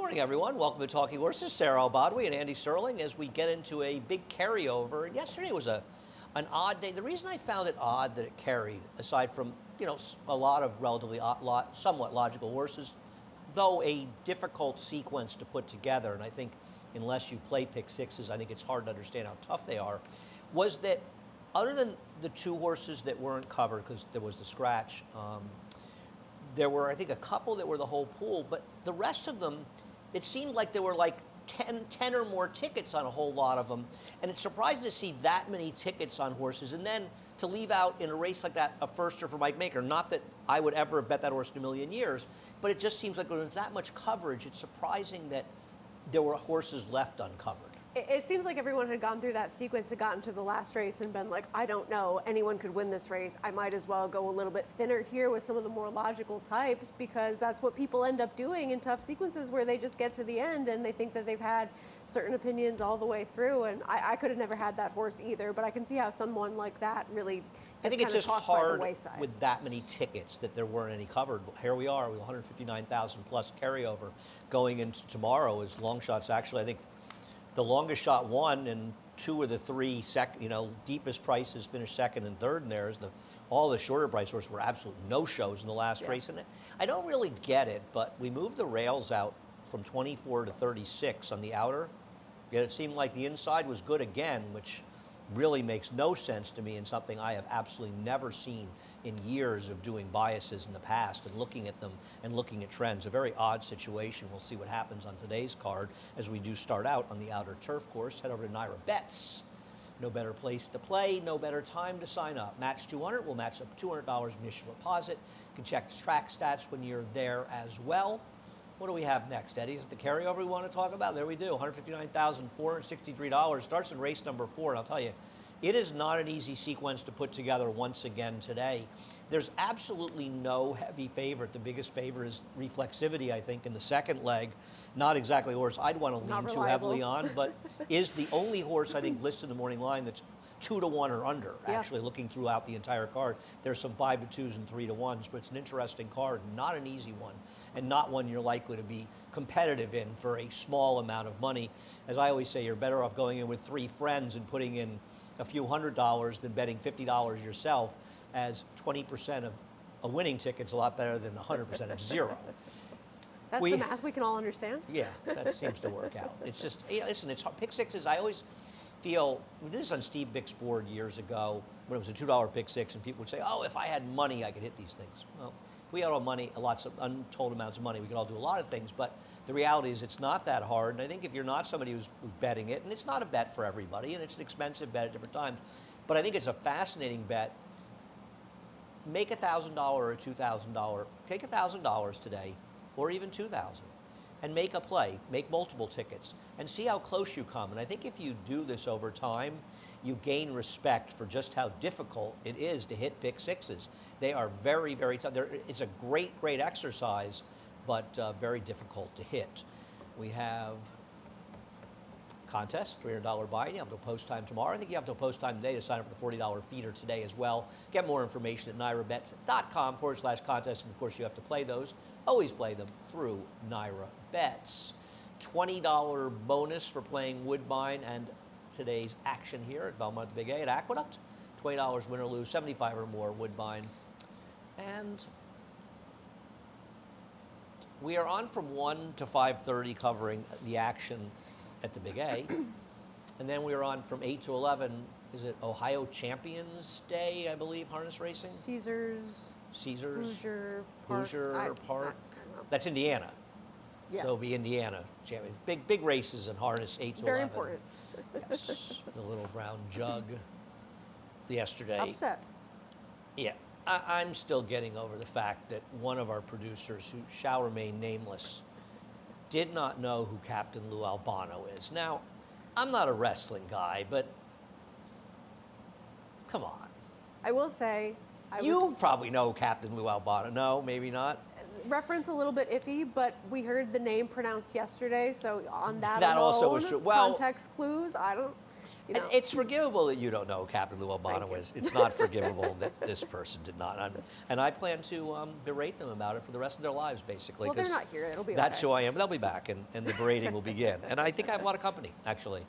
morning, everyone. Welcome to Talking Horses. Sarah Albadwi and Andy Serling as we get into a big carryover. Yesterday was an odd day. The reason I found it odd that it carried, aside from a lot of relatively somewhat logical horses, though a difficult sequence to put together, and I think unless you play pick sixes, I think it's hard to understand how tough they are, was that other than the two horses that weren't covered because there was the scratch, there were, I think, a couple that were the whole pool, but the rest of them, it seemed like there were like 10 or more tickets on a whole lot of them. And it's surprising to see that many tickets on horses. And then to leave out in a race like that a firster for Mike Maker. Not that I would ever have bet that horse in a million years, but it just seems like when there's that much coverage, it's surprising that there were horses left uncovered. It seems like everyone had gone through that sequence and gotten to the last race and been like, I don't know, anyone could win this race. I might as well go a little bit thinner here with some of the more logical types, because that's what people end up doing in tough sequences where they just get to the end and they think that they've had certain opinions all the way through. And I could have never had that horse either, but I can see how someone like that really I think it's just hard with that many tickets that there weren't any covered. Here we are with 159,000 plus carryover going into tomorrow as long shots. Actually, I think the longest shot won, and two of the three deepest prices finished second and third in there. All the shorter price horses were absolute no-shows in the last race. And I don't really get it, but we moved the rails out from 24 to 36 on the outer, yet it seemed like the inside was good again, which really makes no sense to me and something I have absolutely never seen in years of doing biases in the past and looking at them and looking at trends. A very odd situation. We'll see what happens on today's card as we do start out on the outer turf course. Head over to Naira Bets. No better place to play, no better time to sign up. Match 200, we'll match up $200 initial deposit. You can check track stats when you're there as well. What do we have next, Eddie? Is it the carryover we want to talk about? There we do, $159,463. Starts in race number 4, and I'll tell you, it is not an easy sequence to put together once again today. There's absolutely no heavy favorite. The biggest favorite is Reflexivity, I think, in the second leg. Not exactly a horse I'd want to lean too heavily on, but is the only horse, I think, listed in the morning line that's 2 to 1 or under, actually, looking throughout the entire card. There's some 5 to 2s and 3 to 1s, but it's an interesting card, not an easy one, and not one you're likely to be competitive in for a small amount of money. As I always say, you're better off going in with 3 friends and putting in a few $100 than betting $50 yourself, as 20% of a winning ticket's a lot better than 100% of zero. That's the math we can all understand. Yeah, that seems to work out. It's just, listen, it's pick sixes. I always feel, we did this on Steve Bick's board years ago when it was a $2 pick six, and people would say, oh, if I had money, I could hit these things. Well, if we had all money, lots of untold amounts of money, we could all do a lot of things, but the reality is it's not that hard, and I think if you're not somebody who's betting it, and it's not a bet for everybody, and it's an expensive bet at different times, but I think it's a fascinating bet. Make $1,000 or $2,000, take $1,000 today, or even $2,000. And make a play, make multiple tickets, and see how close you come. And I think if you do this over time, you gain respect for just how difficult it is to hit pick sixes. They are very, very tough. It's a great, great exercise, but very difficult to hit. We have contest, $300 buy-in. You have to post time tomorrow. I think you have to post time today to sign up for the $40 feeder today as well. Get more information at nairabets.com/contest. And of course, you have to play those. Always play them through Naira Bets. $20 bonus for playing Woodbine and today's action here at Belmont Big A at Aqueduct. $20 win or lose, 75 or more Woodbine. And we are on from 1 to 5:30 covering the action at the Big A. And then we are on from 8 to 11. Is it Ohio Champions Day, I believe, harness racing? Caesars. Hoosier Park. That's Indiana. Yes. So it'll be Indiana champion. Big races in harness, 8 to 11. Very important. Yes. The little brown jug yesterday. Upset. Yeah. I'm still getting over the fact that one of our producers, who shall remain nameless, did not know who Captain Lou Albano is. Now, I'm not a wrestling guy, but come on. I will say, you probably know Captain Lou Albano. No, maybe not. Reference a little bit iffy, but we heard the name pronounced yesterday, so on that That alone, also was true. Well, context clues, I don't. You know? It's forgivable that you don't know who Captain Lou Albano is. It's not forgivable that this person did not. And I plan to berate them about it for the rest of their lives, basically. Well, they're not here. It'll be That's okay. who I am. They'll be back, and the berating will begin. And I think I have a lot of company, actually.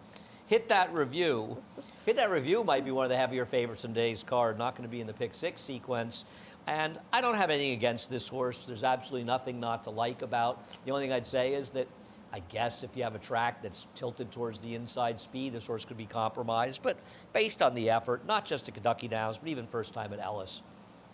Hit That Review. Hit That Review might be one of the heavier favorites in today's card. Not going to be in the pick six sequence. And I don't have anything against this horse. There's absolutely nothing not to like about. The only thing I'd say is that I guess if you have a track that's tilted towards the inside speed, this horse could be compromised. But based on the effort, not just at Kentucky Downs, but even first time at Ellis,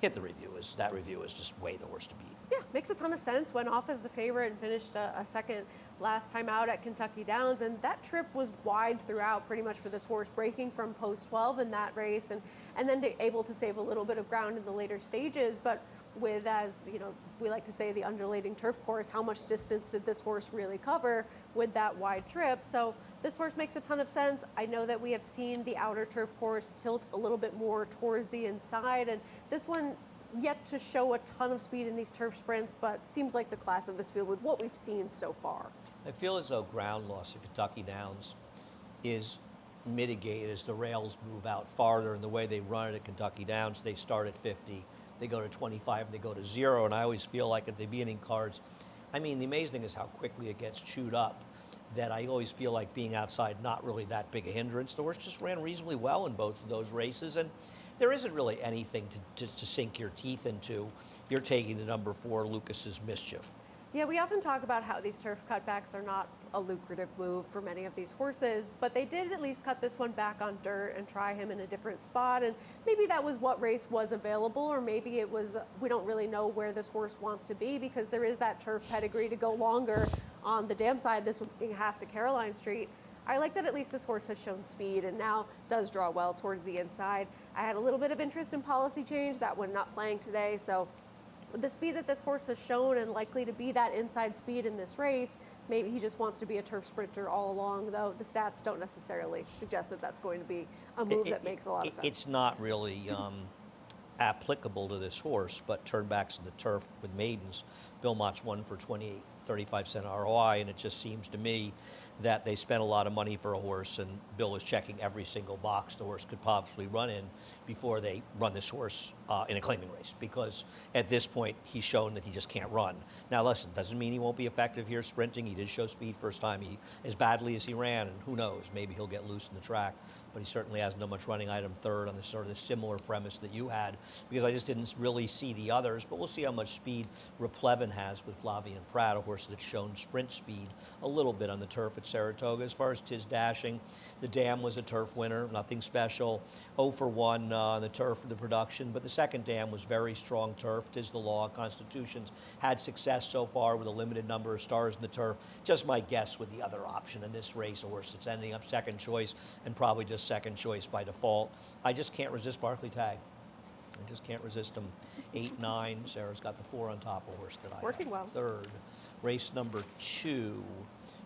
That Review is just way the horse to beat. Yeah, makes a ton of sense. Went off as the favorite and finished a second last time out at Kentucky Downs. And that trip was wide throughout pretty much for this horse, breaking from post 12 in that race and then able to save a little bit of ground in the later stages. But with, as you know, we like to say, the undulating turf course, how much distance did this horse really cover with that wide trip? So this horse makes a ton of sense. I know that we have seen the outer turf course tilt a little bit more towards the inside, and this one yet to show a ton of speed in these turf sprints, but seems like the class of this field with what we've seen so far. I feel as though ground loss at Kentucky Downs is mitigated as the rails move out farther, and the way they run it at Kentucky Downs, they start at 50. They go to 25, they go to 0, and I always feel like at the beginning cards, I mean, the amazing thing is how quickly it gets chewed up, that I always feel like being outside not really that big a hindrance. The horse just ran reasonably well in both of those races, and there isn't really anything to sink your teeth into. You're taking the number 4, Lucas's Mischief. Yeah, we often talk about how these turf cutbacks are not a lucrative move for many of these horses, but they did at least cut this one back on dirt and try him in a different spot. And maybe that was what race was available, or maybe it was, we don't really know where this horse wants to be because there is that turf pedigree to go longer on the dam side, this would be half to Caroline Street. I like that at least this horse has shown speed and now does draw well towards the inside. I had a little bit of interest in Policy Change, that one not playing today, so with the speed that this horse has shown and likely to be that inside speed in this race, maybe he just wants to be a turf sprinter all along, though the stats don't necessarily suggest that that's going to be a move that makes a lot of sense. It's not really applicable to this horse, but turnbacks in the turf with maidens, Bill Mott's won for 28, 35-cent ROI, and it just seems to me that they spent a lot of money for a horse, and Bill is checking every single box the horse could possibly run in before they run this horse in a claiming race, because at this point he's shown that he just can't run. Now listen, doesn't mean he won't be effective here sprinting. He did show speed first time, as badly as he ran, and who knows, maybe he'll get loose in the track, but he certainly hasn't done much running. Item third on this sort of the similar premise that you had, because I just didn't really see the others, but we'll see how much speed Replevin has with Flavian Pratt, a horse that's shown sprint speed a little bit on the turf at Saratoga. As far as Tiz Dashing, the dam was a turf winner, nothing special. 0 for 1 on the turf for the production, but the second dam was very strong turf. Tiz the law. Constitutions had success so far with a limited number of stars in the turf. Just my guess with the other option in this race, a horse that's ending up second choice and probably just second choice by default. I just can't resist Barclay Tag. I just can't resist him. 8, 9. Sarah's got the 4 on top of horse that I Working have. well. Third. Race number 2.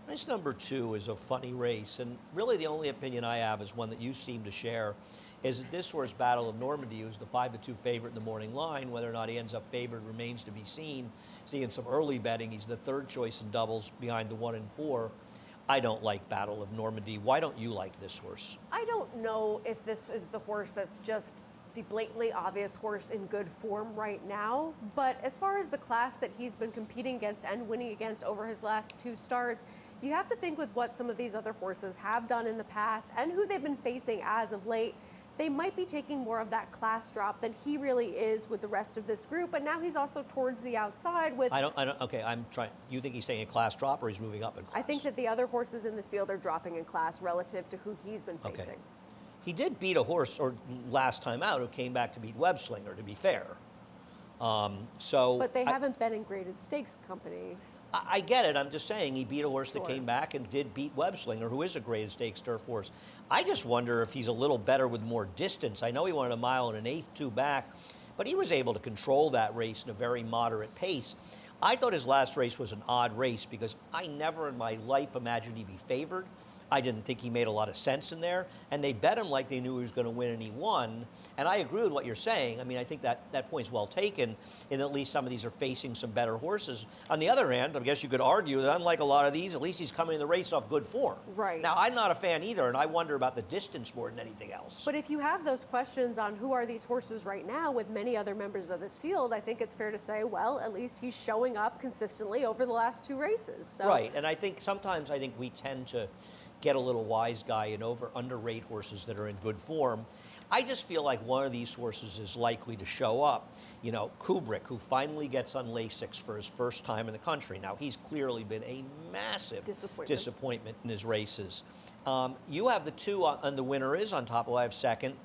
Race number 2 is a funny race, and really the only opinion I have is one that you seem to share, is that this horse, Battle of Normandy, who's the 5-2 favorite in the morning line, whether or not he ends up favored remains to be seen. Seeing some early betting, he's the third choice in doubles behind the 1 and 4. I don't like Battle of Normandy. Why don't you like this horse? I don't know if this is the horse that's just the blatantly obvious horse in good form right now, but as far as the class that he's been competing against and winning against over his last 2 starts, you have to think with what some of these other horses have done in the past and who they've been facing as of late, they might be taking more of that class drop than he really is with the rest of this group, but now he's also towards the outside with... Okay, I'm trying, you think he's taking a class drop or he's moving up in class? I think that the other horses in this field are dropping in class relative to who he's been facing. Okay. He did beat a horse, or last time out, who came back to beat Webslinger, to be fair. But they haven't been in graded stakes company. I get it. I'm just saying he beat a horse that came back and did beat Webslinger, who is a graded stakes turf horse. I just wonder if he's a little better with more distance. I know he wanted a mile and an eighth, 2 back, but he was able to control that race in a very moderate pace. I thought his last race was an odd race because I never in my life imagined he'd be favored. I didn't think he made a lot of sense in there, and they bet him like they knew he was going to win, and he won. And I agree with what you're saying. I mean, I think that point's well taken, in at least some of these are facing some better horses. On the other hand, I guess you could argue that unlike a lot of these, at least he's coming in the race off good form. Right. Now, I'm not a fan either, and I wonder about the distance more than anything else. But if you have those questions on who are these horses right now with many other members of this field, I think it's fair to say, well, at least he's showing up consistently over the last 2 races. So. Right, and I think sometimes we tend to get a little wise guy and underrate horses that are in good form. I just feel like one of these horses is likely to show up. You know, Kubrick, who finally gets on Lasix for his first time in the country. Now, he's clearly been a massive disappointment in his races. You have the 2, and the winner is on top. I have second.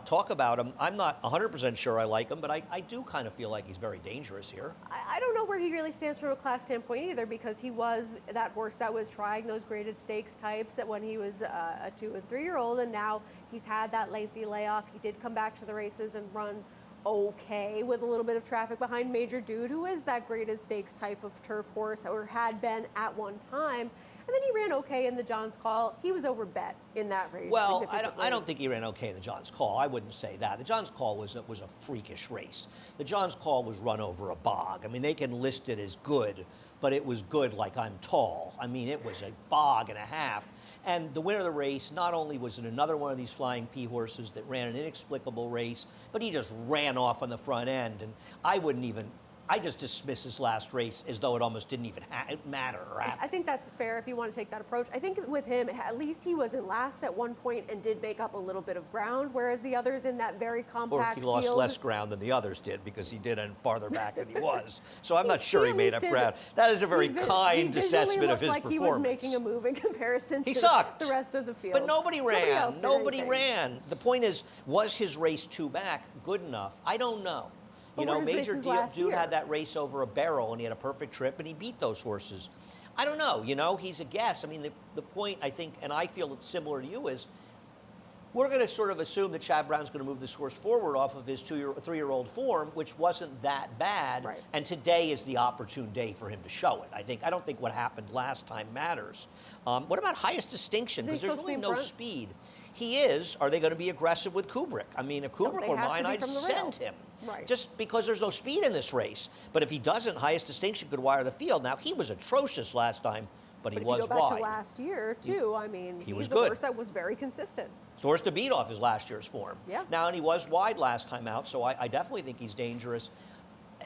Talk about him. I'm not 100% sure I like him, but I do kind of feel like he's very dangerous here. I don't know where he really stands from a class standpoint either, because he was that horse that was trying those graded stakes types when he was a 2- and 3-year-old, and now he's had that lengthy layoff. He did come back to the races and run okay with a little bit of traffic behind Major Dude, who is that graded stakes type of turf horse, or had been at one time. And then he ran okay in the John's Call. He was overbet in that race. Well, I don't think he ran okay in the John's Call. I wouldn't say that. The John's Call was a freakish race. The John's Call was run over a bog. I mean, they can list it as good, but it was good like I'm tall. I mean, it was a bog and a half. And the winner of the race, not only was it another one of these Flying P horses that ran an inexplicable race, but he just ran off on the front end. And I just dismiss his last race as though it almost didn't even matter. I think that's fair if you want to take that approach. I think with him, at least he was in last at one point and did make up a little bit of ground, whereas the others in that very compact field. Or he lost less ground than the others did, because he did end farther back than he was. So I'm not sure he made up ground. That is a very kind assessment of his performance. He was making a move in comparison to the rest of the field. But nobody ran. Nobody ran. The point is, was his race 2 back good enough? I don't know. You know, Major Dude had that race over a barrel, and he had a perfect trip, and he beat those horses. I don't know. You know, he's a guess. I mean, the point, I think, and I feel it's similar to you, is we're going to sort of assume that Chad Brown's going to move this horse forward off of his 3-year-old form, which wasn't that bad. Right. And today is the opportune day for him to show it. I don't think what happened last time matters. What about highest distinction? Because there's really no speed. He is. Are they going to be aggressive with Kubrick? I mean, if Kubrick were mine, I'd send him. Right. Just because there's no speed in this race. But if he doesn't, highest distinction could wire the field. Now, he was atrocious last time, but he was wide. If you go back to last year, too, I mean, he's a horse that was very consistent. He's a horse to beat off his last year's form. Yeah. Now, and he was wide last time out, so I definitely think he's dangerous.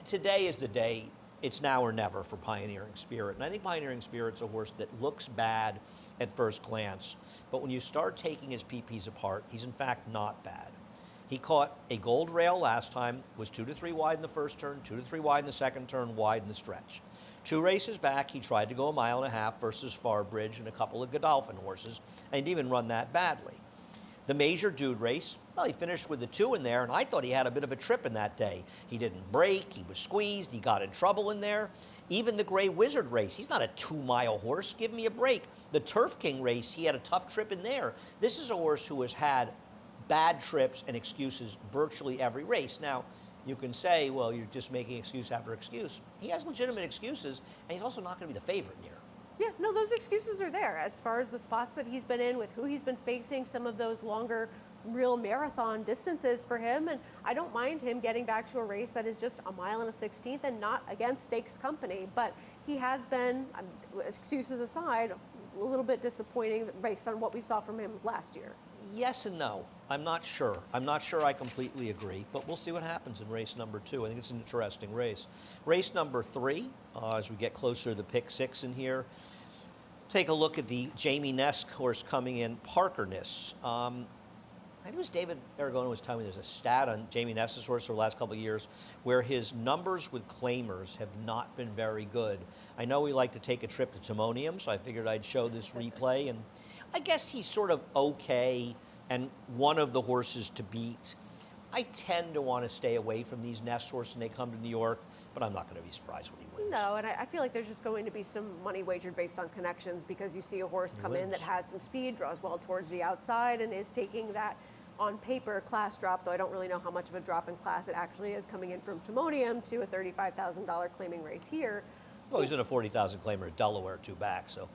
Today is the day. It's now or never for Pioneering Spirit. And I think Pioneering Spirit's a horse that looks bad at first glance, but when you start taking his PPs apart, he's in fact not bad. He caught a gold rail last time, was 2 to 3 wide in the first turn, 2 to 3 wide in the second turn, wide in the stretch. 2 races back, he tried to go 1.5 miles versus Farbridge and a couple of Godolphin horses, and he didn't even run that badly. The Major Dude race, well, he finished with the 2 in there, and I thought he had a bit of a trip in that day. He didn't break, he was squeezed, he got in trouble in there. Even the Gray Wizard race, he's not a 2-mile horse. Give me a break. The Turf King race, he had a tough trip in there. This is a horse who has had bad trips and excuses virtually every race. Now, you can say, well, you're just making excuse after excuse. He has legitimate excuses, and he's also not going to be the favorite here. Yeah, no, those excuses are there. As far as the spots that he's been in, with who he's been facing, some of those longer real marathon distances for him, and I don't mind him getting back to a race that is just 1 mile and a 16th and not against stakes company, but he has been, excuses aside, a little bit disappointing based on what we saw from him last year. Yes and no. I'm not sure. I'm not sure I completely agree, but we'll see what happens in race number 2. I think it's an interesting race. Race number 3, as we get closer to the pick 6 in here, take a look at the Jamie Ness horse coming in, Parkerness. I think it was David Aragona was telling me there's a stat on Jamie Ness's horse for the last couple of years where his numbers with claimers have not been very good. I know we like to take a trip to Timonium, so I figured I'd show this replay, and I guess he's sort of okay and one of the horses to beat. I tend to want to stay away from these Ness horses when they come to New York, but I'm not going to be surprised when he wins. No, and I feel like there's just going to be some money wagered based on connections, because you see a horse come in that has some speed, draws well towards the outside, and is taking that on paper class drop, though I don't really know how much of a drop in class it actually is, coming in from Timonium to a $35,000 claiming race here. Well, he's in a 40,000 claimer at Delaware 2 back, so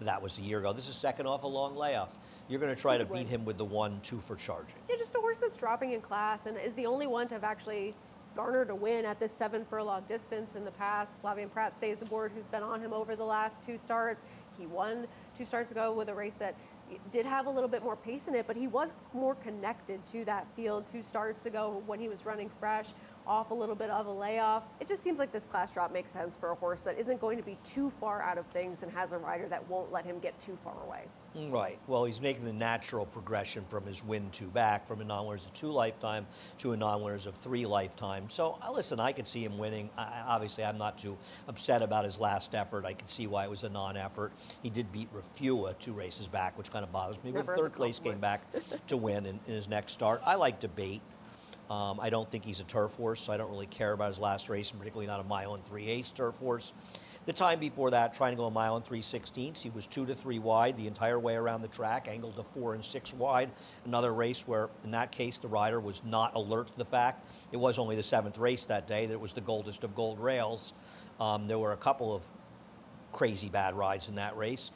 that was a year ago. This is second off a long layoff. You're going to try to beat him with the 1-2 for charging. Yeah, just a horse that's dropping in class and is the only one to have actually garnered a win at this 7 furlong distance in the past. Flavien Prat stays aboard, who's been on him over the last 2 starts. He won 2 starts ago with a race that did have a little bit more pace in it, but he was more connected to that field 2 starts ago when he was running fresh, off a little bit of a layoff. It just seems like this class drop makes sense for a horse that isn't going to be too far out of things and has a rider that won't let him get too far away. Right. Well, he's making the natural progression from his win 2 back, from a non-winners of 2 lifetime to a non-winners of 3 lifetime. So, listen, I could see him winning. Obviously, I'm not too upset about his last effort. I could see why it was a non-effort. He did beat Refua 2 races back, which kind of bothers me. But third place came back to win in his next start. I like Debate. I don't think he's a turf horse, so I don't really care about his last race, and particularly not a mile and 3/8 turf horse. The time before that, trying to go a mile and 3/16, he was 2 to 3 wide the entire way around the track, angled to 4 and 6 wide. Another race where, in that case, the rider was not alert to the fact it was only the 7th race that day, that it was the goldest of gold rails. There were a couple of crazy bad rides in that race.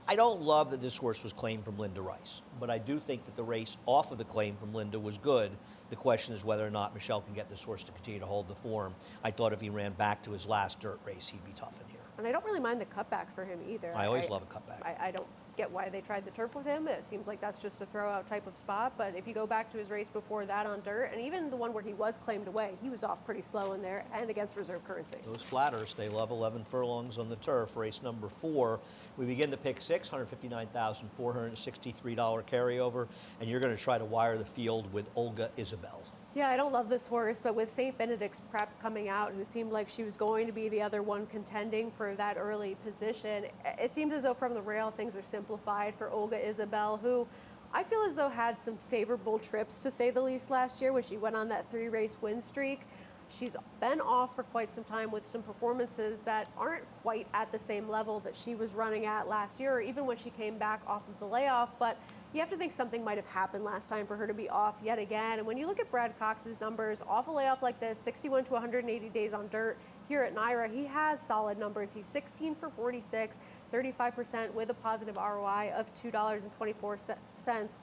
I don't love that this horse was claimed from Linda Rice, but I do think that the race off of the claim from Linda was good. The question is whether or not Michelle can get this horse to continue to hold the form. I thought if he ran back to his last dirt race, he'd be tough in here. And I don't really mind the cutback for him either. I always love a cutback. I don't get why they tried the turf with him. It seems like that's just a throw-out type of spot. But if you go back to his race before that on dirt, and even the one where he was claimed away, he was off pretty slow in there and against reserve currency. Those flatters, they love 11 furlongs on the turf. Race number 4. We begin the pick 6, $159,463 carryover, and you're going to try to wire the field with Olga Isabel. Yeah, I don't love this horse, but with St. Benedict's prep coming out, who seemed like she was going to be the other one contending for that early position, it seems as though from the rail things are simplified for Olga Isabel, who I feel as though had some favorable trips, to say the least, last year when she went on that 3-race win streak. She's been off for quite some time with some performances that aren't quite at the same level that she was running at last year, or even when she came back off of the layoff. But you have to think something might have happened last time for her to be off yet again. And when you look at Brad Cox's numbers, off a layoff like this, 61 to 180 days on dirt here at NYRA, he has solid numbers. He's 16 for 46, 35% with a positive ROI of $2.24,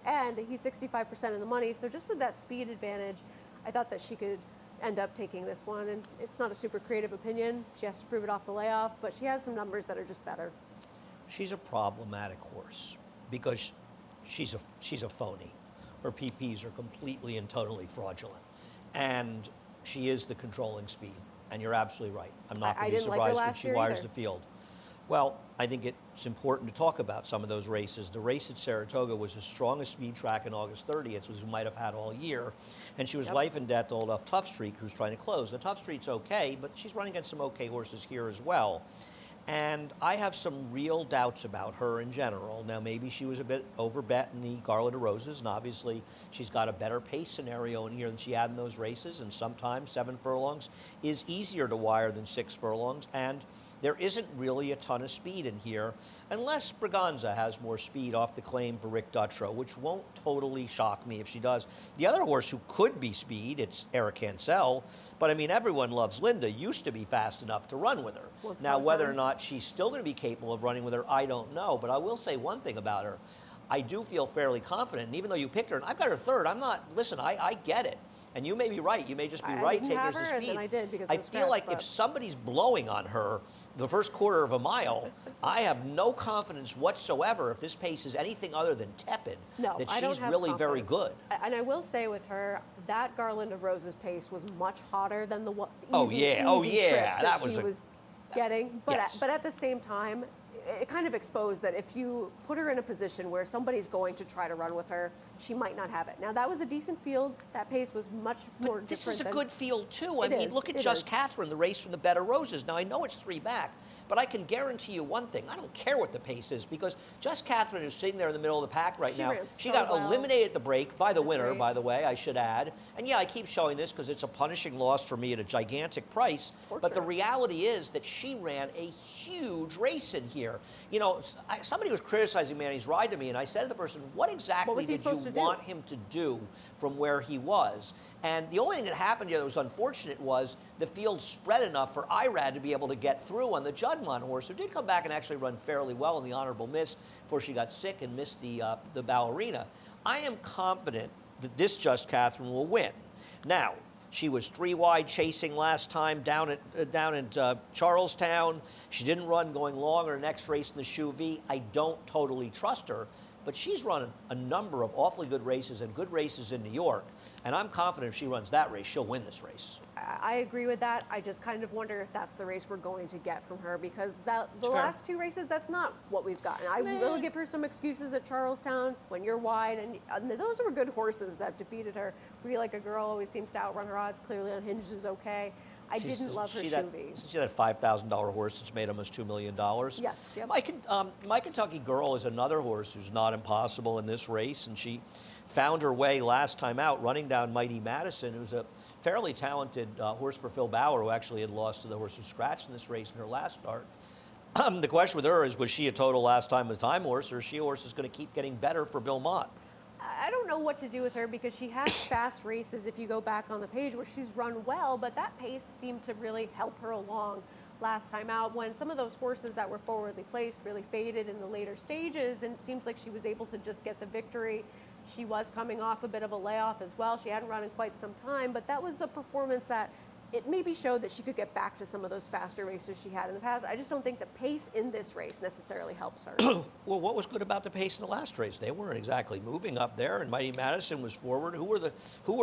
and he's 65% in the money. So just with that speed advantage, I thought that she could end up taking this one. And it's not a super creative opinion. She has to prove it off the layoff, but she has some numbers that are just better. She's a problematic horse because she's a phony. Her PPs are completely and totally fraudulent. And she is the controlling speed. And you're absolutely right. I'm not going to be surprised when she wires the field. Well, I think it's important to talk about some of those races. The race at Saratoga was the strongest speed track in August 30th, as we might have had all year. And she was life and death to hold off Tough Street, who's trying to close. The Tough Street's okay, but she's running against some okay horses here as well. And I have some real doubts about her in general. Now, maybe she was a bit overbet in the Garland of Roses, and obviously she's got a better pace scenario in here than she had in those races, and sometimes 7 furlongs is easier to wire than 6 furlongs, and there isn't really a ton of speed in here, unless Braganza has more speed off the claim for Rick Dutrow, which won't totally shock me if she does. The other horse who could be speed, it's Eric Hansel, but I mean, everyone loves Linda, used to be fast enough to run with her. Now, whether or not she's still going to be capable of running with her, I don't know, but I will say one thing about her. I do feel fairly confident, and even though you picked her, and I've got her third, I'm not, listen, I get it. And you may be right. You may just be right. Take her as a speed. I did because I feel like if somebody's blowing on her the first quarter of a mile, I have no confidence whatsoever if this pace is anything other than tepid. No, that I she's don't have really confidence. Very good. And I will say with her, that Garland of Roses pace was much hotter than the easy trips that she was getting. But yes. but at the same time, it kind of exposed that if you put her in a position where somebody's going to try to run with her, she might not have it. Now, that was a decent field. That pace was much more different. This is a good field, too. I mean, look at Just Catherine, the race from the Bed of Roses. Now, I know it's 3 back, but I can guarantee you one thing. I don't care what the pace is, because Just Catherine, who's sitting there in the middle of the pack right now, she got eliminated at the break by the winner, by the way, I should add. And yeah, I keep showing this because it's a punishing loss for me at a gigantic price. But the reality is that she ran a huge race in here. here. You know, somebody was criticizing Manny's ride to me, and I said to the person, what exactly did you want him to do from where he was? And the only thing that happened here that was unfortunate was the field spread enough for Irad to be able to get through on the Judmont horse, who did come back and actually run fairly well in the honorable miss before she got sick and missed the ballerina. I am confident that this Just Catherine will win. Now, she was 3 wide chasing last time down at Charlestown. She didn't run going long her next race in the Shoe V. I don't totally trust her, but she's run a number of awfully good races and good races in New York, and I'm confident if she runs that race, she'll win this race. I agree with that. I just kind of wonder if that's the race we're going to get from her, because the last 2 races, that's not what we've gotten. I will give her some excuses at Charlestown when you're wide, and those were good horses that defeated her. Free Like a Girl always seems to outrun her odds. Clearly Unhinged is okay. I didn't love her Shoe V. She that $5,000 horse that's made almost $2 million? Yes. Yep. My Kentucky Girl is another horse who's not impossible in this race, and she found her way last time out running down Mighty Madison, who's a fairly talented horse for Phil Bauer, who actually had lost to the horse who scratched in this race in her last start. The question with her is, was she a total last time horse, or is she a horse that's going to keep getting better for Bill Mott? I don't know what to do with her, because she has fast races if you go back on the page where she's run well, but that pace seemed to really help her along last time out when some of those horses that were forwardly placed really faded in the later stages, and it seems like she was able to just get the victory. She was coming off a bit of a layoff as well. She hadn't run in quite some time, but that was a performance that it maybe showed that she could get back to some of those faster races she had in the past. I just don't think the pace in this race necessarily helps her. Well, what was good about the pace in the last race? They weren't exactly moving up there, and Mighty Madison was forward. Who were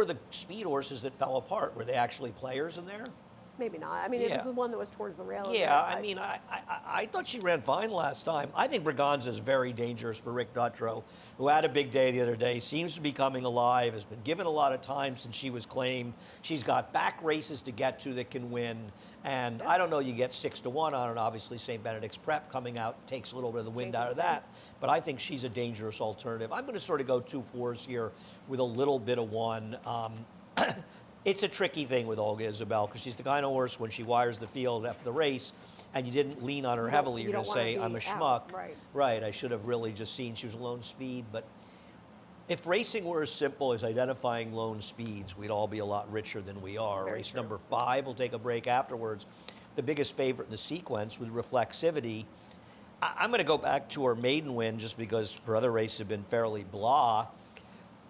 the speed horses that fell apart? Were they actually players in there? Maybe not. I mean, it was the one that was towards the rail. Yeah, I mean, I thought she ran fine last time. I think Braganza is very dangerous for Rick Dutrow, who had a big day the other day, seems to be coming alive, has been given a lot of time since she was claimed. She's got back races to get to that can win, and I don't know, you get 6-1 on it. Obviously, St. Benedict's Prep coming out takes a little bit of the wind out of that, but I think she's a dangerous alternative. I'm going to sort of go 2 4s here with a little bit of 1. It's a tricky thing with Olga Isabel, because she's the kind of horse when she wires the field after the race and you didn't lean on her heavily, you're going to say, I'm a schmuck. Right, I should have really just seen she was a lone speed. But if racing were as simple as identifying lone speeds, we'd all be a lot richer than we are. Race number 5, we'll take a break afterwards. The biggest favorite in the sequence with Reflexivity. I'm going to go back to her maiden win just because her other races have been fairly blah.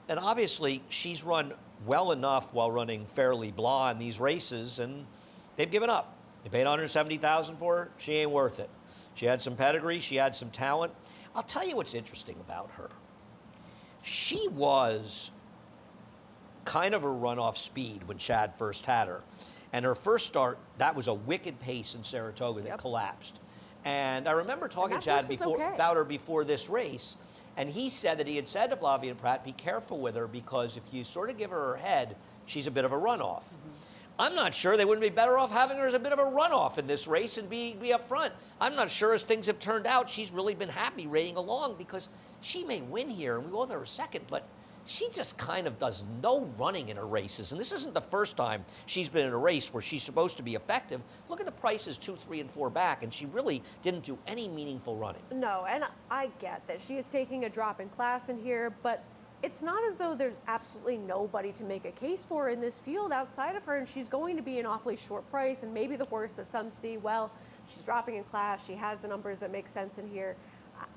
And obviously, she's run well enough while running fairly blah in these races, and they've given up. They paid $170,000 for her. She ain't worth it. She had some pedigree. She had some talent. I'll tell you what's interesting about her. She was kind of a runoff speed when Chad first had her. And her first start, that was a wicked pace in Saratoga that collapsed. And I remember talking to Chad about her before this race, and he said that he had said to Flavia Pratt, be careful with her, because if you sort of give her her head, she's a bit of a runoff. I'm not sure they wouldn't be better off having her as a bit of a runoff in this race and be up front. I'm not sure, as things have turned out, she's really been happy raying along, because she may win here, and we will with her a second, but she just kind of does no running in her races. And this isn't the first time she's been in a race where she's supposed to be effective. Look at the prices 2, 3, and 4 back, and she really didn't do any meaningful running. No, and I get that she is taking a drop in class in here, but it's not as though there's absolutely nobody to make a case for in this field outside of her, and she's going to be an awfully short price, and maybe the horse that some see, well, she's dropping in class, she has the numbers that make sense in here.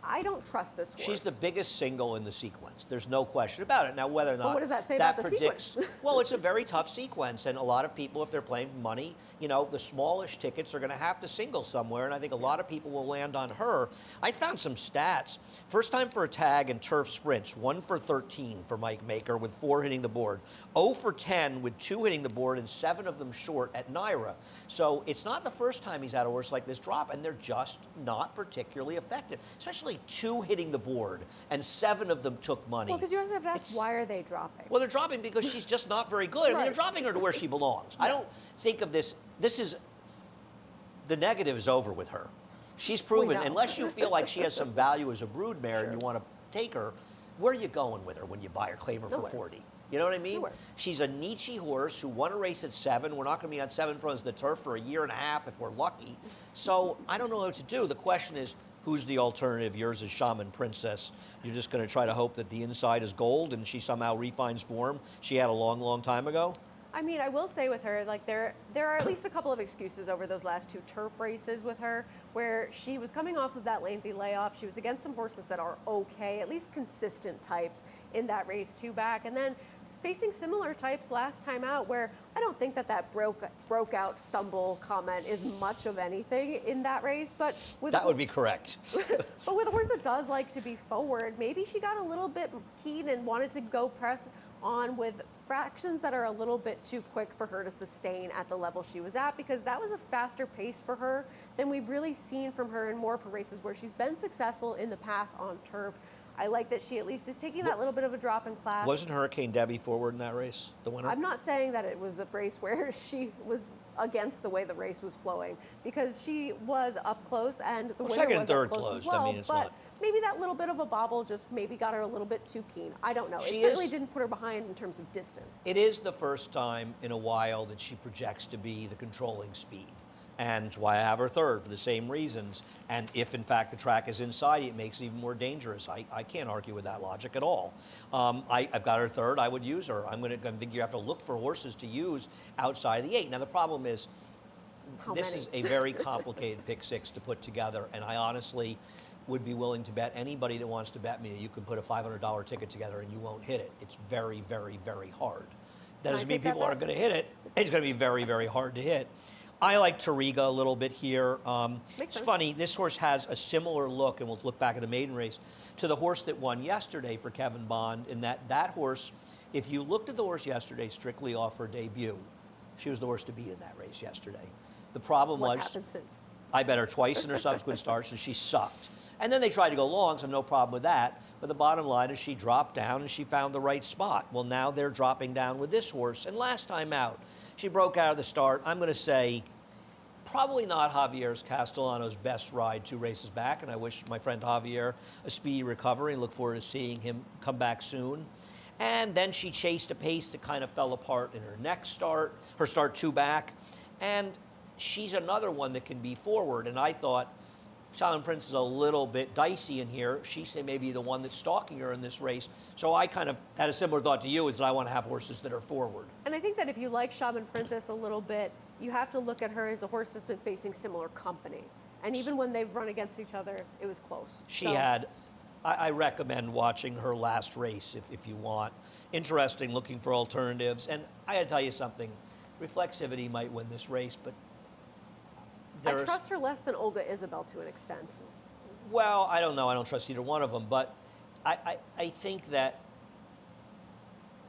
I don't trust this horse. She's the biggest single in the sequence. There's no question about it. Now, whether or not what does that say about the sequence? Well, it's a very tough sequence, and a lot of people, if they're playing money, you know, the smallish tickets are going to have to single somewhere, and I think a lot of people will land on her. I found some stats. First time for a tag in turf sprints, 1 for 13 for Mike Maker with 4 hitting the board, 0 for 10 with 2 hitting the board and 7 of them short at Naira. So it's not the first time he's had a horse like this drop, and they're just not particularly effective. Especially 2 hitting the board, and 7 of them took money. Well, because you also have to ask, why are they dropping? Well, they're dropping because she's just not very good. I mean, they're dropping her to where she belongs. I don't think of this. The negative is over with her. She's proven, unless you feel like she has some value as a broodmare and you want to take her, where are you going with her when you buy her, claim her for 40? You know what I mean? She's a Nietzsche horse who won a race at 7. We're not going to be on 7 fronts of the turf for a year and a half if we're lucky. So I don't know what to do. The question is, who's the alternative? Yours is Shaman Princess. You're just going to try to hope that the inside is gold and she somehow refines form she had a long, long time ago? I mean, I will say with her, like there are at least a couple of excuses over those last 2 turf races with her, where she was coming off of that lengthy layoff. She was against some horses that are okay, at least consistent types in that race 2 back, and then facing similar types last time out, where I don't think that broke out stumble comment is much of anything in that race, but with that would be correct. But with a horse that does like to be forward, maybe she got a little bit keen and wanted to go press on with fractions that are a little bit too quick for her to sustain at the level she was at, because that was a faster pace for her than we've really seen from her in more of her races where she's been successful in the past on turf. I like that she at least is taking that little bit of a drop in class. Wasn't Hurricane Debbie forward in that race, the winner? I'm not saying that it was a race where she was against the way the race was flowing, because she was up close and the winner second and was third up close closed. as well. I mean, it's but not... maybe that little bit of a bobble just maybe got her a little bit too keen. I don't know. She It certainly didn't put her behind in terms of distance. It is the first time in a while that she projects to be the controlling speed. And it's why I have her third, for the same reasons. And if, in fact, the track is inside, it makes it even more dangerous. I can't argue with that logic at all. I've got her third. I would use her. I think you have to look for horses to use outside of the 8. Now, the problem is, this is a very complicated pick 6 to put together, and I honestly would be willing to bet anybody that wants to bet me that you can put a $500 ticket together and you won't hit it. It's very, very, very hard. That doesn't mean people aren't going to hit it. It's going to be very, very hard to hit. I like Tariga a little bit here. It's funny, this horse has a similar look, and we'll look back at the maiden race, to the horse that won yesterday for Kevin Bond, in that horse, if you looked at the horse yesterday strictly off her debut, she was the horse to beat in that race yesterday. The problem was, what's happened since? I bet her twice in her subsequent starts, and she sucked. And then they tried to go long, so no problem with that. But the bottom line is she dropped down and she found the right spot. Well, now they're dropping down with this horse. And last time out, she broke out of the start. I'm going to say probably not Javier Castellano's best ride 2 races back. And I wish my friend Javier a speedy recovery and look forward to seeing him come back soon. And then she chased a pace that kind of fell apart in her next start, her start 2 back. And she's another one that can be forward. And I thought, Shaman Prince is a little bit dicey in here. She may be the one that's stalking her in this race. So I kind of had a similar thought to you, is that I want to have horses that are forward. And I think that if you like Shaman Princess a little bit, you have to look at her as a horse that's been facing similar company. And even when they've run against each other, it was close. I recommend watching her last race if you want. Interesting, looking for alternatives. And I got to tell you something, Reflexivity might win this race, but I trust her less than Olga Isabel to an extent. Well, I don't know. I don't trust either one of them. But I think that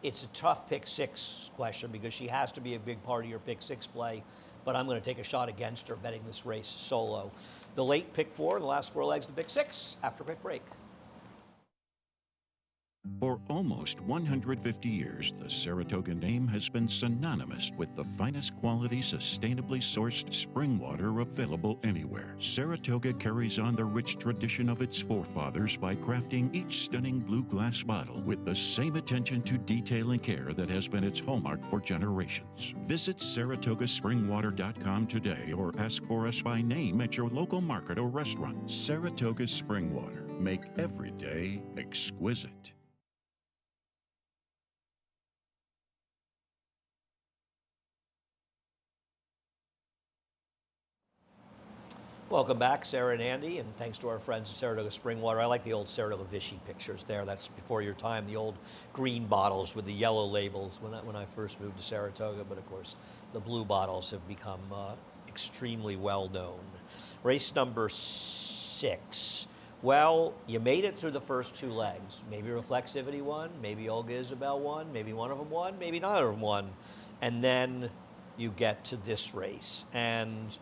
it's a tough pick 6 question, because she has to be a big part of your pick 6 play. But I'm going to take a shot against her betting this race solo. The late pick 4 and the last 4 legs of the pick 6 after pick break. For almost 150 years, the Saratoga name has been synonymous with the finest quality, sustainably sourced spring water available anywhere. Saratoga carries on the rich tradition of its forefathers by crafting each stunning blue glass bottle with the same attention to detail and care that has been its hallmark for generations. Visit SaratogaSpringwater.com today or ask for us by name at your local market or restaurant. Saratoga Spring Water. Make every day exquisite. Welcome back, Sarah and Andy, and thanks to our friends at Saratoga Springwater. I like the old Saratoga Vichy pictures there. That's before your time, the old green bottles with the yellow labels when I first moved to Saratoga. But of course, the blue bottles have become extremely well known. Race number 6. Well, you made it through the first 2 legs. Maybe Reflexivity won, maybe Olga Isabel won, maybe one of them won, maybe none of them won. And then you get to this race. And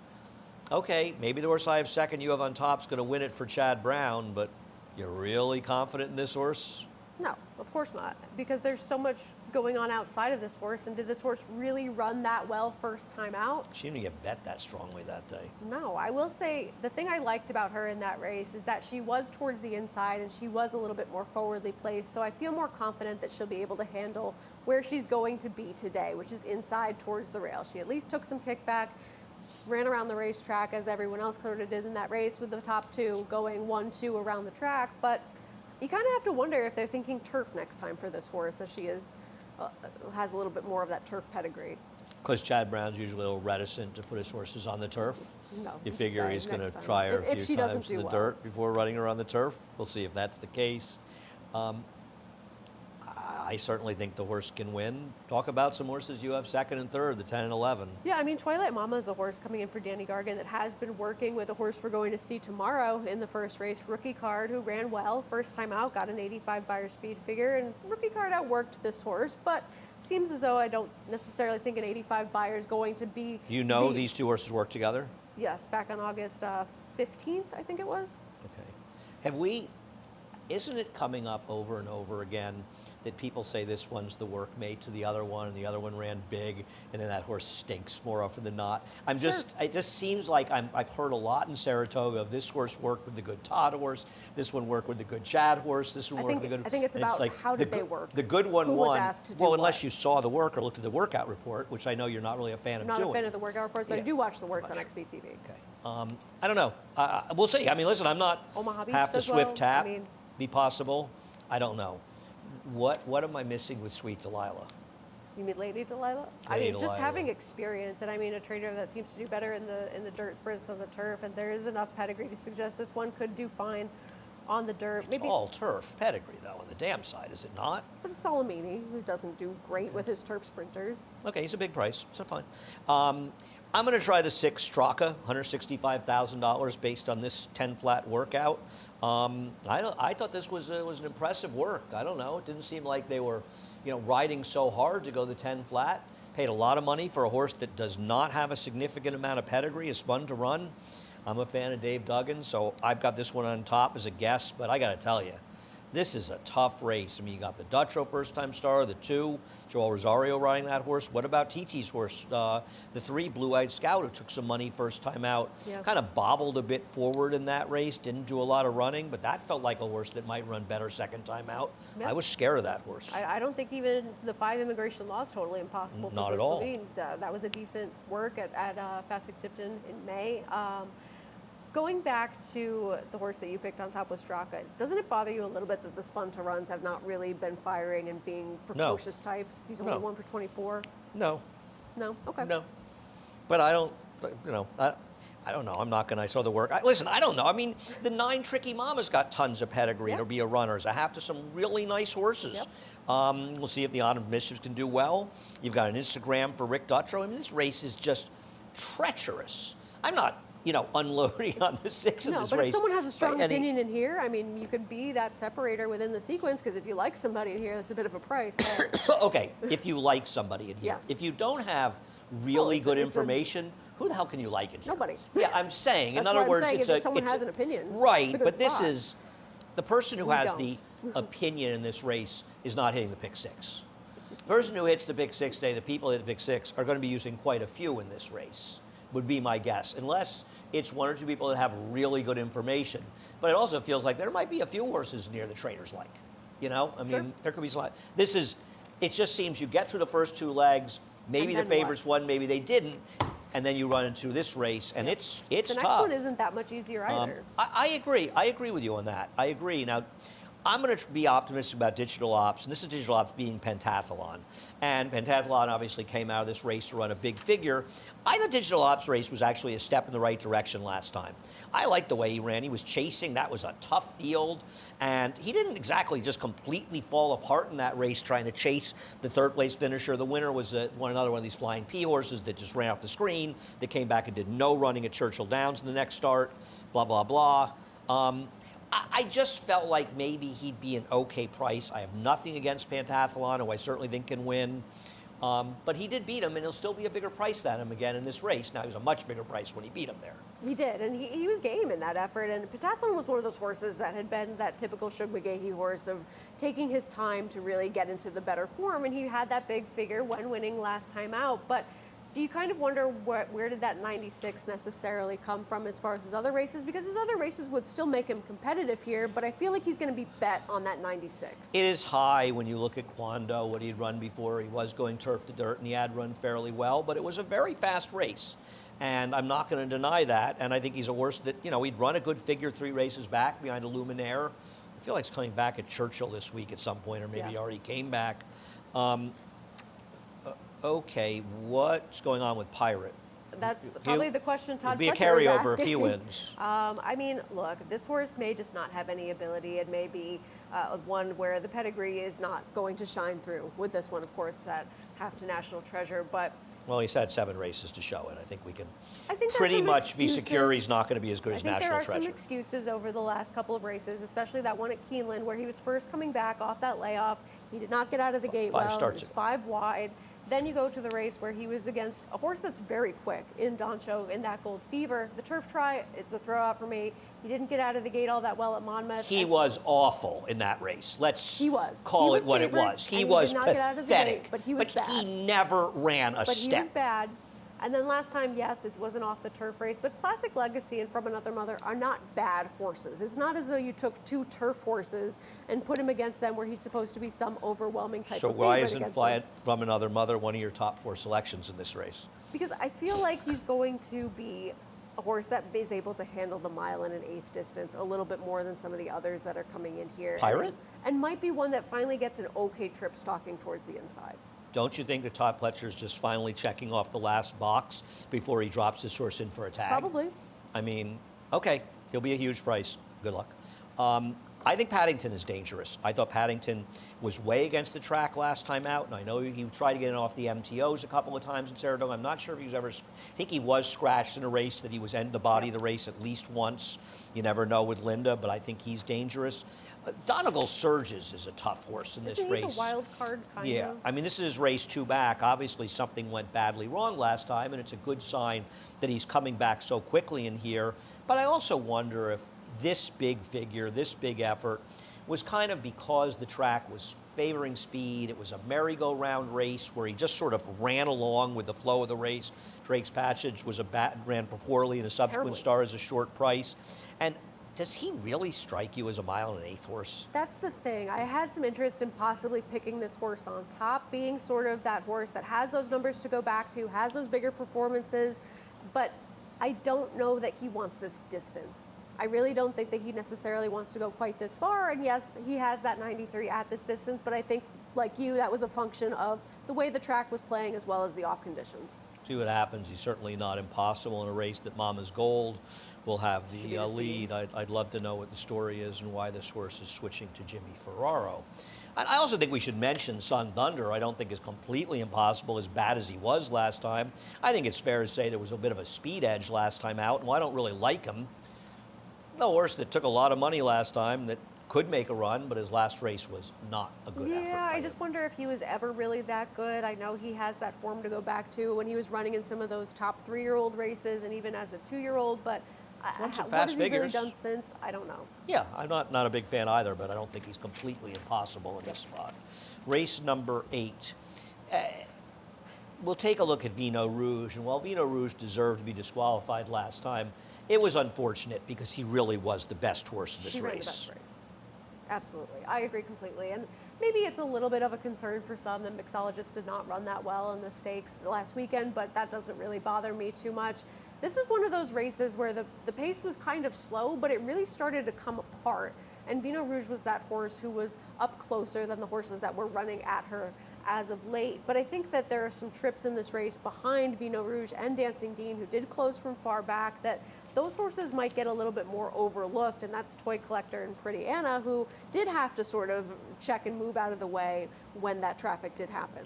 okay, maybe the horse I have second, you have on top, is going to win it for Chad Brown, but you're really confident in this horse? No, of course not, because there's so much going on outside of this horse, and did this horse really run that well first time out? She didn't get bet that strongly that day. No, I will say the thing I liked about her in that race is that she was towards the inside and she was a little bit more forwardly placed, so I feel more confident that she'll be able to handle where she's going to be today, which is inside towards the rail. She at least took some kickback. ran around the racetrack as everyone else sort of did in that race, with the top two going 1-2 around the track. But you kind of have to wonder if they're thinking turf next time for this horse, as she has a little bit more of that turf pedigree. Because Chad Brown's usually a little reticent to put his horses on the turf. No, You figure he's going to try her a few times in the dirt before running her on the turf. We'll see if that's the case. I certainly think the horse can win. Talk about some horses you have second and third, the 10 and 11. Yeah, I mean, Twilight Mama is a horse coming in for Danny Gargan that has been working with a horse we're going to see tomorrow in the first race, Rookie Card, who ran well. First time out, got an 85 buyer speed figure, and Rookie Card outworked this horse, but seems as though I don't necessarily think an 85 buyer is going to be... These two horses work together? Yes, back on August 15th, I think it was. Okay. Isn't it coming up over and over again that people say this one's the workmate to the other one, and the other one ran big, and then that horse stinks more often than not? It just seems like I've heard a lot in Saratoga of this horse worked with the good Todd horse, this one worked with the good Chad horse, this one worked with the good... I think it's about how did they work. The good one won. Who was asked to do well, what? Unless you saw the work or looked at the workout report, which I know you're not really a fan of doing. I'm not a fan of the workout reports, but I do watch the works on XBTV. Okay. I don't know. We'll see. I mean, listen, I'm not Omaha Beach half the does Swift well. tap. I mean, Be possible. I don't know. What am I missing with Sweet Delilah? You mean Lady Delilah? Lady just Delilah. Having experience, and I mean a trainer that seems to do better in the dirt sprints than the turf, and there is enough pedigree to suggest this one could do fine on the dirt. It's all turf pedigree, though, on the dam side, is it not? But it's Solomini, who doesn't do great with his turf sprinters. Okay, he's a big price, so fine. I'm going to try the 6 Straka, $165,000 based on this 10 flat workout. I thought this was an impressive work. I don't know. It didn't seem like they were, riding so hard to go the 10 flat. Paid a lot of money for a horse that does not have a significant amount of pedigree. Is fun to run. I'm a fan of Dave Duggan, so I've got this one on top as a guess. But I got to tell you, this is a tough race. I mean, you got the Dutro first-time star, the 2, Joel Rosario riding that horse. What about TT's horse, the 3, Blue Eyed Scout, who took some money first time out? Yeah. Kind of bobbled a bit forward in that race, didn't do a lot of running, but that felt like a horse that might run better second time out. Yeah. I was scared of that horse. I don't think even the 5 Immigration Law is totally impossible. Not at all. That was a decent work at Fasig-Tipton in May. Going back to the horse that you picked on top with Straka, doesn't it bother you a little bit that the spun-to runs have not really been firing and being precocious types? He's only 1 for 24. No. No? Okay. No. But I don't, I don't know. I'm not going to. I saw the work. Listen, I don't know. I mean, the 9 Tricky Mama's got tons of pedigree to be a runner. It's a half to some really nice horses. Yep. We'll see if the Honor of Mischiefs can do well. You've got an Instagram for Rick Dutro. I mean, this race is just treacherous. I'm not, unloading on the 6 in this race. No, but if someone has a strong opinion in here, I mean, you could be that separator within the sequence, because if you like somebody in here, that's a bit of a price. Okay, if you like somebody in here. Yes. If you don't have really good information, who the hell can you like in here? Nobody. Yeah, I'm saying. That's in other words, if someone has an opinion. Right, but spot. this is the person who has the opinion in this race is not hitting the pick 6. The person who hits the pick 6 day, the people who hit the pick 6 are going to be using quite a few in this race, would be my guess, unless it's 1 or 2 people that have really good information. But it also feels like there might be a few horses near the trainers like. I mean, there could be some. It just seems you get through the first 2 legs, maybe the favorites won, maybe they didn't, and then you run into this race, and it's tough. The next one isn't that much easier either. I agree. I agree with you on that. I agree. Now, I'm going to be optimistic about Digital Ops, and this is Digital Ops being Pentathlon. And Pentathlon obviously came out of this race to run a big figure. I thought Digital Ops race was actually a step in the right direction last time. I liked the way he ran. He was chasing. That was a tough field. And he didn't exactly just completely fall apart in that race trying to chase the 3rd place finisher. The winner was another one of these Flying P horses that just ran off the screen, that came back and did no running at Churchill Downs in the next start, blah, blah, blah. I just felt like maybe he'd be an okay price. I have nothing against Pentathlon, who I certainly think can win. But he did beat him, and he'll still be a bigger price than him again in this race. Now, he was a much bigger price when he beat him there. He did, and he was game in that effort. And Pentathlon was one of those horses that had been that typical Shug McGahee horse of taking his time to really get into the better form. And he had that big figure when winning last time out. But do you kind of wonder where did that 96 necessarily come from as far as his other races? Because his other races would still make him competitive here, but I feel like he's going to be bet on that 96. It is high when you look at Quando, what he'd run before. He was going turf to dirt, and he had run fairly well, but it was a very fast race. And I'm not going to deny that. And I think he's a horse that, he'd run a good figure 3 races back behind a Luminaire. I feel like he's coming back at Churchill this week at some point, or maybe he already came back. Okay, what's going on with Pirate? That's probably the question Todd Fletcher was asking. It'd be a carryover if he wins. I mean, look, this horse may just not have any ability. It may be one where the pedigree is not going to shine through with this one, of course, that half to National Treasure. But well, he's had 7 races to show it. I think we can there's pretty some much be excuses. secure he's not going to be as good as National Treasure. I think Treasure. there are some excuses over the last couple of races, especially that one at Keeneland where he was first coming back off that layoff. He did not get out of the gate 5 well. starts. It was 5 wide. Then you go to the race where he was against a horse that's very quick in Doncho in that Gold Fever. The turf try, it's a throw-out for me. He didn't get out of the gate all that well at Monmouth. He was awful in that race. Let's call it what it was. He was pathetic, but he was bad. He never ran a step. But he was bad. And then last time, yes, it wasn't off the turf race, but Classic Legacy and From Another Mother are not bad horses. It's not as though you took 2 turf horses and put him against them where he's supposed to be some overwhelming type of favorite. So why isn't From Another Mother one of your top 4 selections in this race? Because I feel like he's going to be a horse that is able to handle the mile and an 1/8 distance a little bit more than some of the others that are coming in here. Pirate? And might be one that finally gets an okay trip stalking towards the inside. Don't you think that Todd Pletcher is just finally checking off the last box before he drops his horse in for a tag? Probably. I mean, okay, he'll be a huge price. Good luck. I think Paddington is dangerous. I thought Paddington was way against the track last time out, and I know he tried to get it off the MTOs a couple of times in Saratoga. I'm not sure if he was ever. I think he was scratched in a race that he was in the body of the race at least once. You never know with Linda, but I think he's dangerous. Donegal Surges is a tough horse in this race. He's a wild card kind of. Yeah, I mean, this is race 2 back. Obviously, something went badly wrong last time, and it's a good sign that he's coming back so quickly in here. But I also wonder if this big figure, this big effort, was kind of because the track was favoring speed. It was a merry-go-round race where he just sort of ran along with the flow of the race. Drake's Passage was ran poorly in a subsequent star as a short price. And does he really strike you as a mile and an 1/8 horse? That's the thing. I had some interest in possibly picking this horse on top, being sort of that horse that has those numbers to go back to, has those bigger performances, but I don't know that he wants this distance. I really don't think that he necessarily wants to go quite this far, and yes, he has that 93 at this distance, but I think, like you, that was a function of the way the track was playing as well as the off conditions. See what happens. He's certainly not impossible in a race that Mama's Gold will have the lead. I'd love to know what the story is and why this horse is switching to Jimmy Ferraro. And I also think we should mention Sun Thunder. I don't think is completely impossible, as bad as he was last time. I think it's fair to say there was a bit of a speed edge last time out, and I don't really like him. The horse that took a lot of money last time that could make a run, but his last race was not a good effort. Yeah, I just wonder if he was ever really that good. I know he has that form to go back to when he was running in some of those top 3-year-old races and even as a 2-year-old, but what has he really done since? I don't know. Yeah, I'm not a big fan either, but I don't think he's completely impossible in this spot. Race number 8. We'll take a look at Vino Rouge, and while Vino Rouge deserved to be disqualified last time, it was unfortunate because he really was the best horse in this race. Ran the best race. Absolutely. I agree completely. And maybe it's a little bit of a concern for some that mixologists did not run that well in the stakes last weekend, but that doesn't really bother me too much. This is one of those races where the pace was kind of slow, but it really started to come apart. And Vino Rouge was that horse who was up closer than the horses that were running at her as of late. But I think that there are some trips in this race behind Vino Rouge and Dancing Dean, who did close from far back, that those horses might get a little bit more overlooked, and that's Toy Collector and Pretty Anna, who did have to sort of check and move out of the way when that traffic did happen.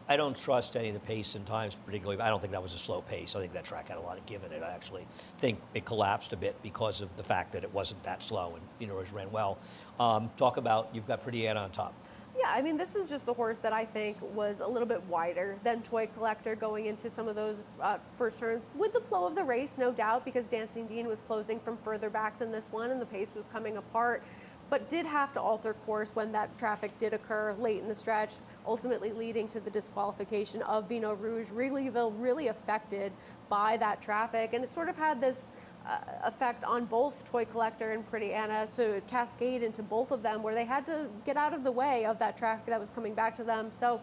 I don't trust any of the pace and times particularly. I don't think that was a slow pace. I think that track had a lot of give in it. I actually think it collapsed a bit because of the fact that it wasn't that slow, and Vino Rouge ran well. Talk about, you've got Pretty Anna on top. Yeah, I mean, this is just a horse that I think was a little bit wider than Toy Collector going into some of those first turns. With the flow of the race, no doubt, because Dancing Dean was closing from further back than this one and the pace was coming apart, but did have to alter course when that traffic did occur late in the stretch, ultimately leading to the disqualification of Vino Rouge. Really affected by that traffic, and it sort of had this effect on both Toy Collector and Pretty Anna, so it cascaded into both of them where they had to get out of the way of that traffic that was coming back to them. So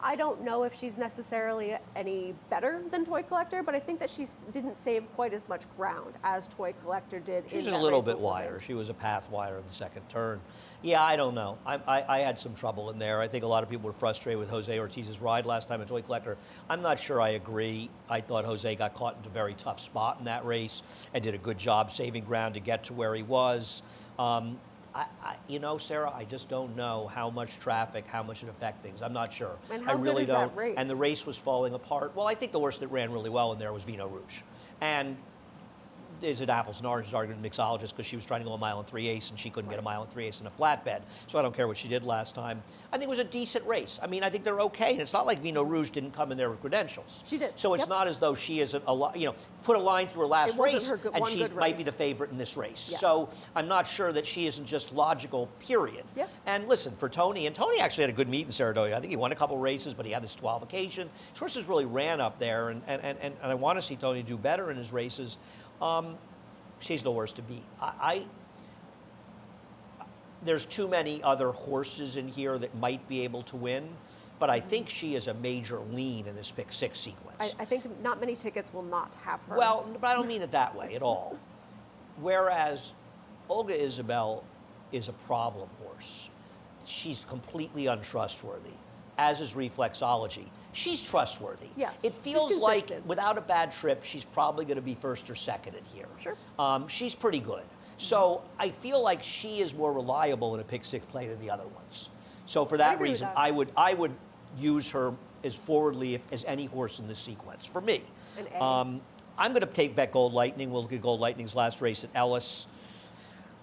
I don't know if she's necessarily any better than Toy Collector, but I think that she didn't save quite as much ground as Toy Collector did. She was a little bit wider. She was a path wider in the second turn. Yeah, I don't know. I had some trouble in there. I think a lot of people were frustrated with Jose Ortiz's ride last time at Toy Collector. I'm not sure I agree. I thought Jose got caught into a very tough spot in that race and did a good job saving ground to get to where he was. You know, Sarah, I just don't know how much traffic, how much it affects things. I'm not sure. And how I really good is don't. that race? And the race was falling apart. Well, I think the horse that ran really well in there was Vino Rouge. And is it apples and oranges argument mixologist because she was trying to go a 1 3/8 and she couldn't get a 1 3/8 in a flatbed. So I don't care what she did last time. I think it was a decent race. I mean, I think they're okay. And it's not like Vino Rouge didn't come in there with credentials. She did. So it's not as though she is put a line through her last race and she might be race. the favorite in this race. Yes. So I'm not sure that she isn't just logical, period. Yep. And listen, for Tony, and Tony actually had a good meet in Saratoga. I think he won a couple races, but he had this 12 occasion. His horses really ran up there, and I want to see Tony do better in his races. She's the worst to beat. There's too many other horses in here that might be able to win, but I think she is a major lean in this pick 6 sequence. I think not many tickets will not have her. Well, but I don't mean it that way at all. Whereas Olga Isabel is a problem horse. She's completely untrustworthy, as is Reflexology. She's trustworthy. Yes, It she's feels like consistent. without a bad trip, she's probably going to be first or second in here. Sure. She's pretty good. So I feel like she is more reliable in a pick 6 play than the other ones. So for that agree with reason, that. I would use her as forwardly as any horse in this sequence for me. An A. I'm going to bet Gold Lightning. We'll look at Gold Lightning's last race at Ellis.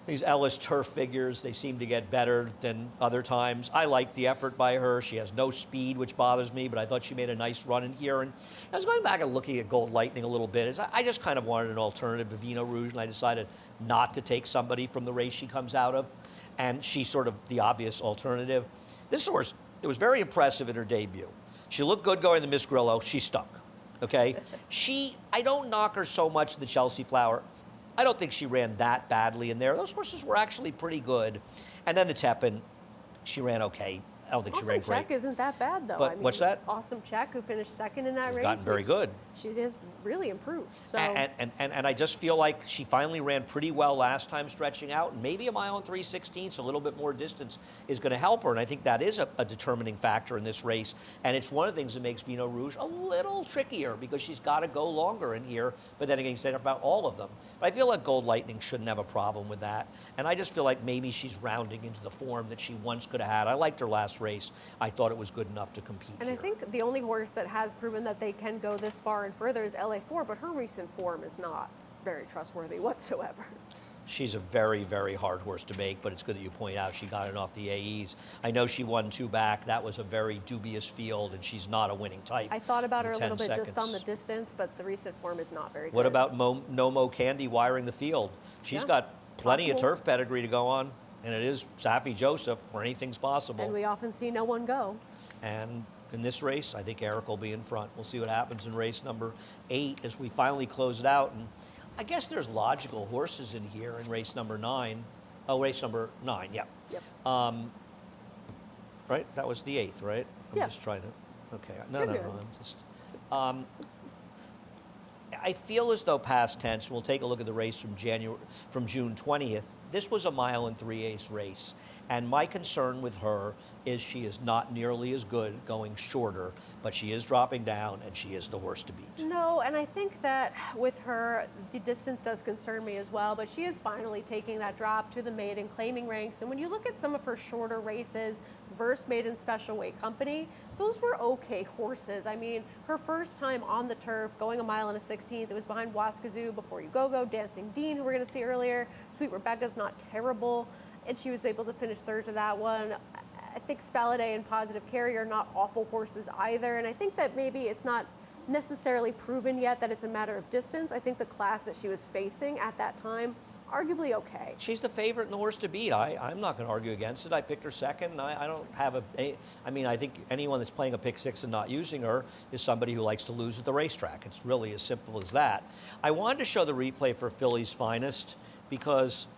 These Ellis turf figures, they seem to get better than other times. I like the effort by her. She has no speed, which bothers me, but I thought she made a nice run in here. And I was going back and looking at Gold Lightning a little bit. I just kind of wanted an alternative to Vino Rouge, and I decided not to take somebody from the race she comes out of. And she's sort of the obvious alternative. This horse, it was very impressive in her debut. She looked good going to Miss Grillo. She stunk, okay? I don't knock her so much in the Chelsea Flower. I don't think she ran that badly in there. Those horses were actually pretty good. And then the Tepin, she ran okay. I don't think she ran great. Awesome Check isn't that bad, though. But what's that? Awesome Check, who finished second in that race. She's gotten very good. She has really improved. So. And I just feel like she finally ran pretty well last time stretching out. And maybe a 1 3/16, a little bit more distance, is going to help her. And I think that is a determining factor in this race. And it's one of the things that makes Vino Rouge a little trickier because she's got to go longer in here. But then again, you said about all of them. But I feel like Gold Lightning shouldn't have a problem with that. And I just feel like maybe she's rounding into the form that she once could have had. I liked her last race. I thought it was good enough to compete And here. I think the only horse that has proven that they can go this far and further is LA4, but her recent form is not very trustworthy whatsoever. She's a very, very hard horse to make, but it's good that you point out she got it off the AEs. I know she won 2 back. That was a very dubious field, and she's not a winning type. I thought about her a 10 little bit just on the seconds. distance, but the recent form is not very good. What about Nomo Candy wiring the field? She's Yeah, got plenty of possible. turf pedigree to go on, and it is Safi Joseph where anything's possible. And we often see no one go. And in this race, I think Eric will be in front. We'll see what happens in race number 8 as we finally close it out. And I guess there's logical horses in here in race number 9. Oh, race number 9, yeah. Yep. Right? That was the 8th, right? I'm Yeah. just trying to, okay. No, You're no, good. no. I'm just, I feel as though past tense, we'll take a look at the race from June 20th. This was a 1 3/8 race. And my concern with her is she is not nearly as good going shorter, but she is dropping down and she is the worst to beat. No, and I think that with her, the distance does concern me as well, but she is finally taking that drop to the maiden claiming ranks. And when you look at some of her shorter races versus maiden special weight company, those were okay horses. I mean, her first time on the turf, going 1 16, it was behind Waskazoo, Before You Go, Dancing Dean, who we're going to see earlier. Sweet Rebecca's not terrible, and she was able to finish third to that one. I think Spaladay and Positive Carry are not awful horses either, and I think that maybe it's not necessarily proven yet that it's a matter of distance. I think the class that she was facing at that time, arguably okay. She's the favorite and the horse to beat. I'm not going to argue against it. I picked her second. I don't have I mean, I think anyone that's playing a pick 6 and not using her is somebody who likes to lose at the racetrack. It's really as simple as that. I wanted to show the replay for Philly's Finest because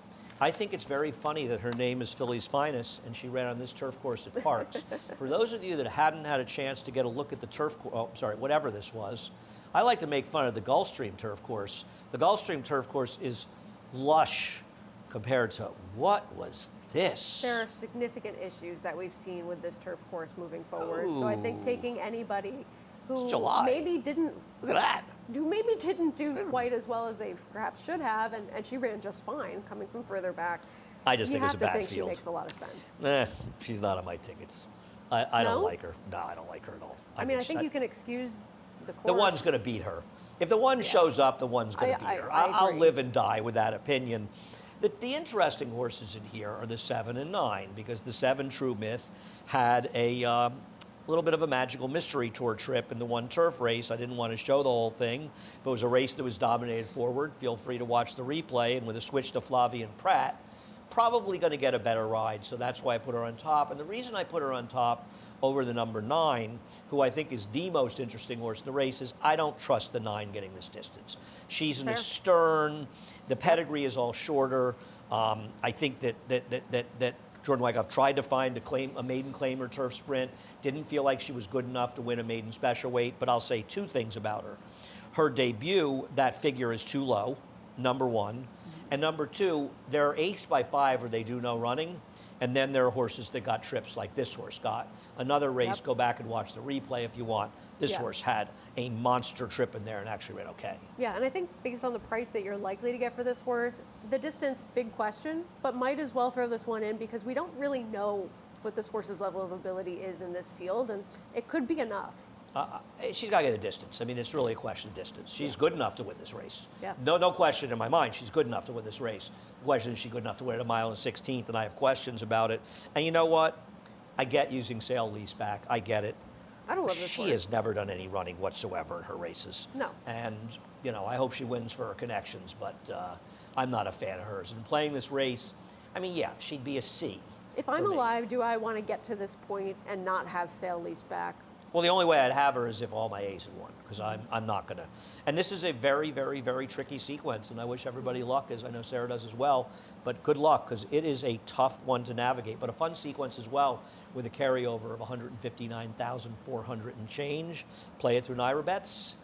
I think it's very funny that her name is Philly's Finest, and she ran on this turf course at Parks. For those of you that hadn't had a chance to get a look at the whatever this was, I like to make fun of the Gulfstream turf course. The Gulfstream turf course is lush compared to what was this? There are significant issues that we've seen with this turf course moving forward. So I think taking anybody who maybe didn't look at that. Who maybe didn't do quite as well as they perhaps should have, and she ran just fine coming from further back. I just think it's a bad think field. She makes a lot of sense. She's not on my tickets. I don't like her. No, I don't like her at all. I think you can excuse the course. The one's going to beat her. If the one shows up, the one's going to beat her. I'll live and die with that opinion. The interesting horses in here are the 7 and 9, because the 7 True Myth had a little bit of a magical mystery tour trip in the one turf race. I didn't want to show the whole thing, but it was a race that was dominated forward. Feel free to watch the replay, and with a switch to Flavien Prat, probably going to get a better ride, so that's why I put her on top. And the reason I put her on top over the number 9, who I think is the most interesting horse in the race, is I don't trust the 9 getting this distance. She's in a stern. The pedigree is all shorter. I think that Jordan Wyckoff tried to find a maiden claimer turf sprint. Didn't feel like she was good enough to win a maiden special weight, but I'll say 2 things about her. Her debut, that figure is too low, number 1. And number 2, there are 8s by 5 where they do no running. And then there are horses that got trips like this horse got. Another race, go back and watch the replay if you want. This horse had a monster trip in there and actually ran okay. Yeah, and I think based on the price that you're likely to get for this horse, the distance, big question, but might as well throw this one in because we don't really know what this horse's level of ability is in this field, and it could be enough. She's got to get the distance. I mean, it's really a question of distance. She's good enough to win this race. Yeah. No question in my mind. She's good enough to win this race. The question is, she good enough to win at 1 mile and 16th? And I have questions about it. And you know what? I get using sale leaseback. I get it. I don't love this She horse. has never done any running whatsoever in her races. No. And, I hope she wins for her connections, but I'm not a fan of hers. And playing this race, I mean, yeah, she'd be a C. If I'm alive, do I want to get to this point and not have sale leaseback? Well, the only way I'd have her is if all my A's had won, because I'm not going to. And this is a very, very, very tricky sequence, and I wish everybody luck, as I know Sarah does as well. But good luck, because it is a tough one to navigate, but a fun sequence as well, with a carryover of 159,400 and change. Play it through Naira Bets.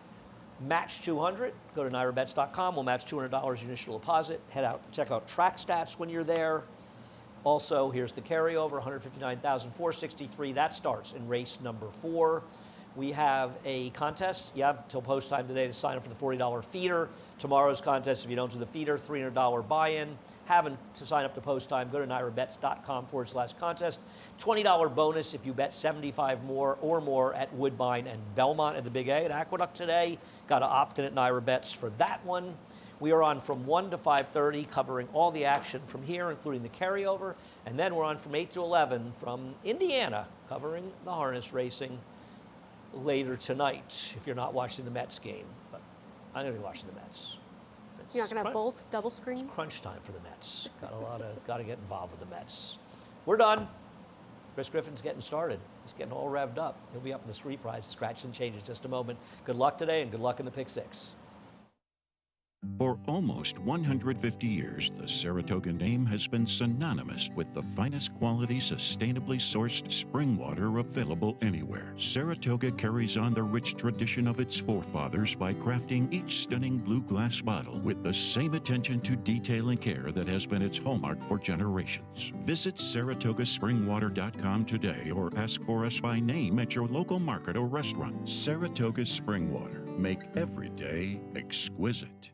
Match 200. Go to nairabets.com. We'll match $200 initial deposit. Head out, check out track stats when you're there. Also, here's the carryover, 159,463. That starts in race number 4. We have a contest. You have till post time today to sign up for the $40 feeder. Tomorrow's contest, if you don't do the feeder, $300 buy-in. Having to sign up to post time, go to nairabets.com/contest. $20 bonus if you bet 75 more or more at Woodbine and Belmont at the Big A at Aqueduct today. Got to opt in at Naira Bets for that one. We are on from 1 to 5:30, covering all the action from here, including the carryover. And then we're on from 8 to 11 from Indiana, covering the harness racing later tonight, if you're not watching the Mets game. But I'm going to be watching the Mets. You're not going to have both double screen? It's crunch time for the Mets. Got to get involved with the Mets. We're done. Chris Griffin's getting started. He's getting all revved up. He'll be up in the street prize, scratch and change in just a moment. Good luck today, and good luck in the Pick 6. For almost 150 years, the Saratoga name has been synonymous with the finest quality, sustainably sourced spring water available anywhere. Saratoga carries on the rich tradition of its forefathers by crafting each stunning blue glass bottle with the same attention to detail and care that has been its hallmark for generations. Visit SaratogaSpringwater.com today or ask for us by name at your local market or restaurant. Saratoga Spring Water. Make every day exquisite.